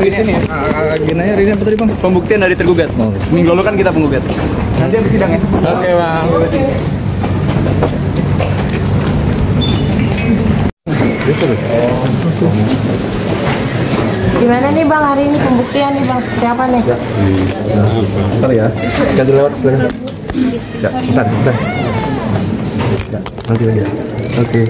Di sini ya. Agendanya hari ini apa tadi Bang? Pembuktian dari tergugat. Minggu lalu kan kita penggugat. Nanti habis sidang ya. Oke Bang. Gimana nih Bang hari ini pembuktian nih Bang, seperti apa nih? Bentar ya, ganti lewat silakan. Ya, bentar. Ya, nanti lagi ya. Oke.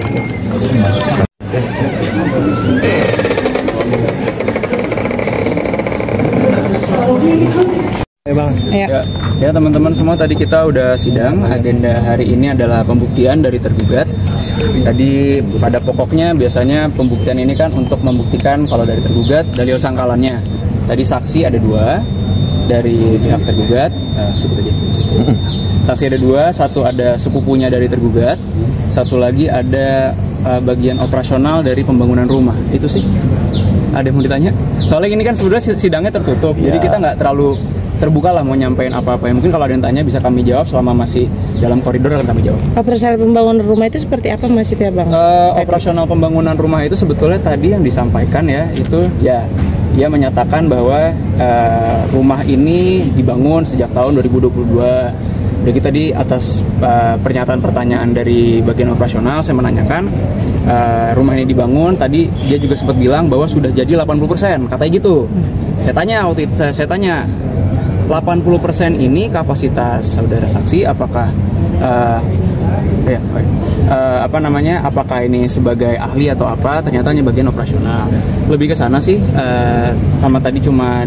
Bang. Ya teman-teman semua, tadi kita udah sidang. Agenda hari ini adalah pembuktian dari tergugat. Tadi pada pokoknya biasanya pembuktian ini kan untuk membuktikan kalau dari tergugat dalil sangkalannya. Tadi saksi ada 2 dari pihak tergugat. Sebut aja. Saksi ada 2, satu ada sepupunya dari tergugat, satu lagi ada bagian operasional dari pembangunan rumah. Itu sih. Ada yang mau ditanya? Soalnya ini kan sebenarnya sidangnya tertutup, jadi kita nggak terlalu terbuka lah mau nyampein apa-apa. Mungkin kalau ada yang tanya bisa kami jawab, selama masih dalam koridor akan kami jawab. Operasional pembangunan rumah itu seperti apa Mas itu ya Bang? Operasional pembangunan rumah itu sebetulnya tadi yang disampaikan ya, itu ya ia menyatakan bahwa rumah ini dibangun sejak tahun 2022. Jadi tadi atas pernyataan pertanyaan dari bagian operasional saya menanyakan rumah ini dibangun, tadi dia juga sempat bilang bahwa sudah jadi 80%, katanya gitu. Saya tanya waktu itu, saya tanya 80% ini kapasitas saudara saksi apakah apakah ini sebagai ahli atau apa? Ternyata hanya bagian operasional. Lebih ke sana sih, sama tadi cuma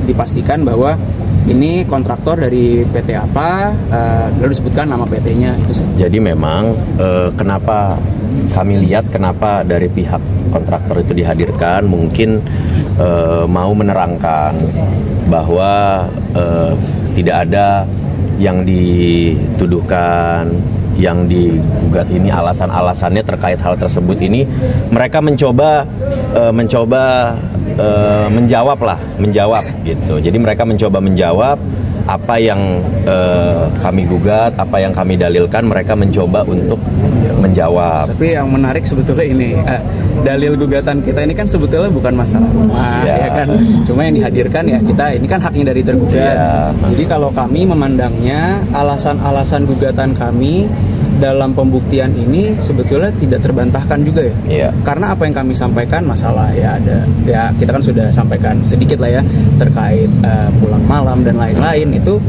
dipastikan bahwa ini kontraktor dari PT apa, lalu disebutkan nama PT-nya itu sih. Jadi memang kenapa kami lihat kenapa dari pihak kontraktor itu dihadirkan, mungkin mau menerangkan bahwa tidak ada yang dituduhkan, yang digugat ini alasan-alasannya terkait hal tersebut ini. Mereka mencoba menjawab gitu. Jadi mereka mencoba menjawab apa yang kami gugat, apa yang kami dalilkan, mereka mencoba untuk menjawab. Tapi yang menarik sebetulnya ini, dalil gugatan kita ini kan sebetulnya bukan masalah rumah, ya kan. Cuma yang dihadirkan ya kita, ini kan haknya dari tergugat. Jadi kalau kami memandangnya alasan-alasan gugatan kami dalam pembuktian ini sebetulnya tidak terbantahkan juga ya. Karena apa yang kami sampaikan masalah ya ada, ya kita kan sudah sampaikan sedikit lah ya terkait pulang malam dan lain-lain, itu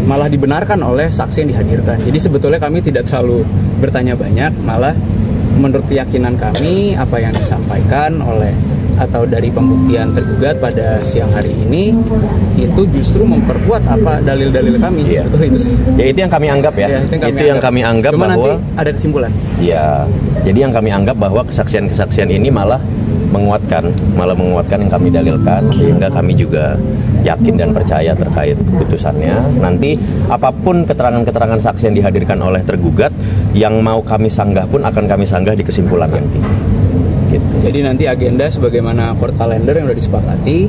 malah dibenarkan oleh saksi yang dihadirkan. Jadi sebetulnya kami tidak terlalu bertanya banyak, malah menurut keyakinan kami apa yang disampaikan oleh atau dari pembuktian tergugat pada siang hari ini itu justru memperkuat apa dalil-dalil kami. Sebetulnya itu sih. Ya itu yang kami anggap ya. Itu yang kami anggap Cuma bahwa nanti ada kesimpulan. Ya. Jadi yang kami anggap bahwa kesaksian-kesaksian ini malah menguatkan yang kami dalilkan, sehingga kami juga yakin dan percaya terkait keputusannya. Nanti apapun keterangan-keterangan saksi yang dihadirkan oleh tergugat, yang mau kami sanggah pun akan kami sanggah di kesimpulan nanti. Gitu. Jadi nanti agenda sebagaimana court calendar yang sudah disepakati,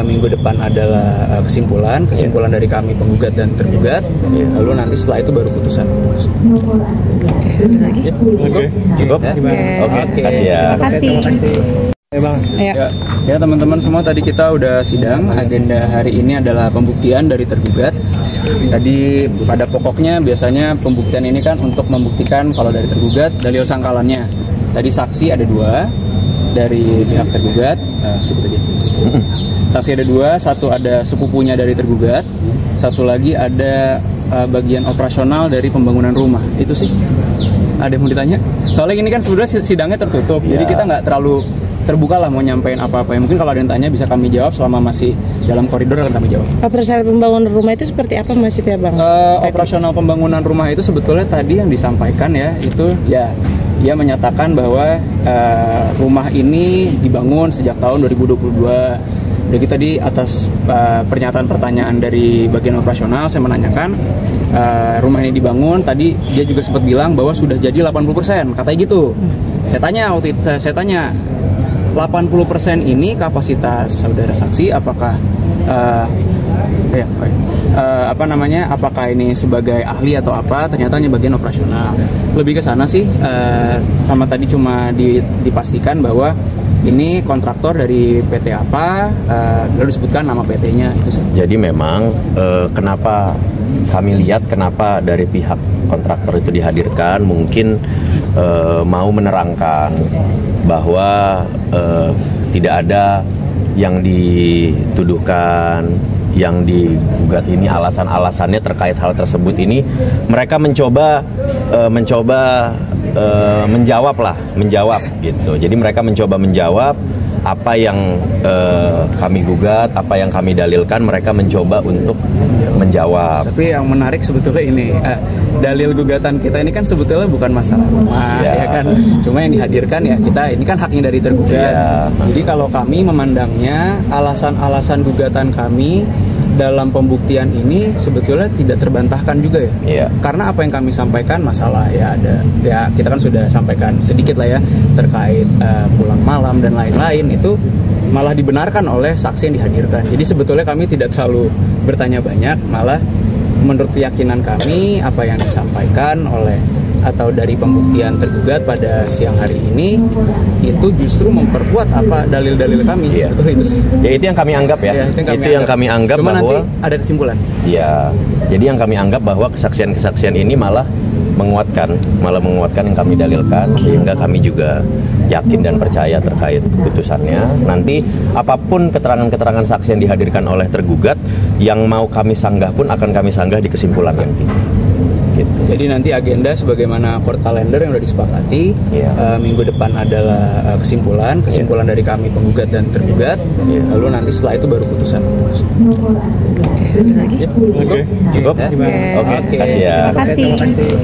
minggu depan adalah kesimpulan dari kami penggugat dan tergugat. Lalu nanti setelah itu baru putusan. Oke, ada lagi? Cukup? Oke, kasih ya. Kasih. Bang. Ya teman-teman semua, tadi kita udah sidang. Agenda hari ini adalah pembuktian dari tergugat. Tadi pada pokoknya biasanya pembuktian ini kan untuk membuktikan kalau dari tergugat dalil sangkalannya. Tadi saksi ada 2 dari pihak tergugat. Sebut aja. Saksi ada 2, satu ada sepupunya dari tergugat, satu lagi ada bagian operasional dari pembangunan rumah. Itu sih. Ada yang mau ditanya? Soalnya ini kan sebenarnya sidangnya tertutup, jadi kita nggak terlalu terbuka lah mau nyampein apa-apa. Mungkin kalau ada yang tanya bisa kami jawab, selama masih dalam koridor akan kami jawab. Operasional pembangunan rumah itu seperti apa Mas itu ya Bang? Operasional pembangunan rumah itu sebetulnya tadi yang disampaikan ya, itu ya ia menyatakan bahwa rumah ini dibangun sejak tahun 2022. Jadi tadi atas pernyataan pertanyaan dari bagian operasional saya menanyakan rumah ini dibangun, tadi dia juga sempat bilang bahwa sudah jadi 80%, katanya gitu. Saya tanya waktu itu, saya tanya 80% ini kapasitas saudara saksi apakah apakah ini sebagai ahli atau apa? Ternyata hanya bagian operasional. Lebih ke sana sih, sama tadi cuma dipastikan bahwa ini kontraktor dari PT apa, lalu disebutkan nama PT-nya itu saja. Jadi memang kenapa kami lihat kenapa dari pihak kontraktor itu dihadirkan, mungkin mau menerangkan bahwa tidak ada yang dituduhkan, yang digugat ini alasan-alasannya terkait hal tersebut ini mereka mencoba menjawab gitu. Jadi mereka mencoba menjawab apa yang kami gugat, apa yang kami dalilkan, mereka mencoba untuk menjawab. Tapi yang menarik sebetulnya ini dalil gugatan kita ini kan sebetulnya bukan masalah rumah, ya kan. Cuma yang dihadirkan ya kita ini kan haknya dari tergugat. Jadi kalau kami memandangnya alasan-alasan gugatan kami dalam pembuktian ini sebetulnya tidak terbantahkan juga ya. Karena apa yang kami sampaikan masalah ya ada ya kita kan sudah sampaikan sedikit lah ya terkait pulang malam dan lain-lain itu malah dibenarkan oleh saksi yang dihadirkan. Jadi sebetulnya kami tidak terlalu bertanya banyak, malah menurut keyakinan kami apa yang disampaikan oleh atau dari pembuktian tergugat pada siang hari ini itu justru memperkuat apa dalil-dalil kami. Sebetulnya itu sih. Ya itu yang kami anggap ya. Itu yang kami anggap Cuma bahwa nanti ada kesimpulan. Ya. Jadi yang kami anggap bahwa kesaksian-kesaksian ini malah menguatkan yang kami dalilkan, sehingga kami juga yakin dan percaya terkait keputusannya. Nanti apapun keterangan-keterangan saksi yang dihadirkan oleh tergugat yang mau kami sanggah pun akan kami sanggah di kesimpulan nanti. Gitu. Jadi nanti agenda sebagaimana court calendar yang sudah disepakati, minggu depan adalah kesimpulan dari kami penggugat dan tergugat. Lalu nanti setelah itu baru putusan. Oke, ada lagi? Cukup? Oke, kasih ya. Terima kasih.